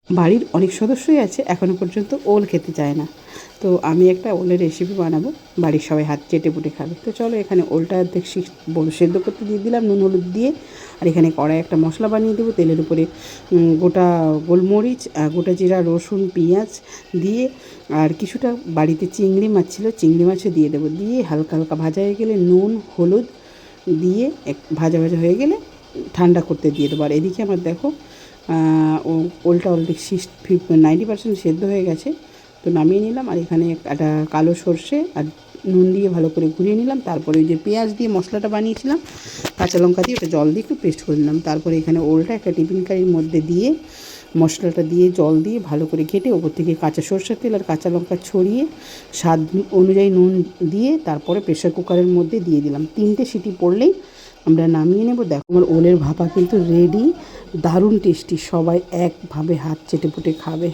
বাড়ির অনেক সদস্যই আছে এখনও পর্যন্ত ওল খেতে চায় না। তো আমি একটা ওলের রেসিপি বানাবো, বাড়ির সবাই হাত চেটেপুটে খাবে। তো চলো এখানে ওলটা অর্ধেক সেদ্ধ করতে দিয়ে দিলাম নুন হলুদ দিয়ে। আর এখানে কড়াই একটা মশলা বানিয়ে দেবো, তেলের উপরে গোটা গোলমরিচ, গোটা জিরা, রসুন, পেঁয়াজ দিয়ে, আর কিছুটা বাড়িতে চিংড়ি মাছ ছিল, চিংড়ি মাছও দিয়ে দেবো। দিয়ে হালকা হালকা ভাজা হয়ে গেলে নুন হলুদ দিয়ে ভাজা ভাজা হয়ে গেলে ঠান্ডা করতে দিয়ে দেবো। আর এদিকে আমার দেখো ওলটা অলরেডি 90% সেদ্ধ হয়ে গেছে। তো নামিয়ে নিলাম। আর এখানে একটা কালো সর্ষে আর নুন দিয়ে ভালো করে ঘুরিয়ে নিলাম। তারপরে ওই যে পেঁয়াজ দিয়ে মশলাটা বানিয়েছিলাম, কাঁচা লঙ্কা দিয়ে ওটা জল দিয়ে একটু পেস্ট করে নিলাম। তারপরে এখানে ওলটা একটা টিফিন কারির মধ্যে দিয়ে মশলাটা দিয়ে জল দিয়ে ভালো করে ঘেটে ওপর থেকে কাঁচা সর্ষের তেল আর কাঁচা লঙ্কা ছড়িয়ে স্বাদ অনুযায়ী নুন দিয়ে তারপরে প্রেশার কুকারের মধ্যে দিয়ে দিলাম। 3টে সিটি পড়লেই আমরা নামিয়ে নেব। দেখো আমার ওলের ভাপা কিন্তু রেডি, দারুণ টেস্টি, সবাই একভাবে হাত চেটেপুটে খাবে।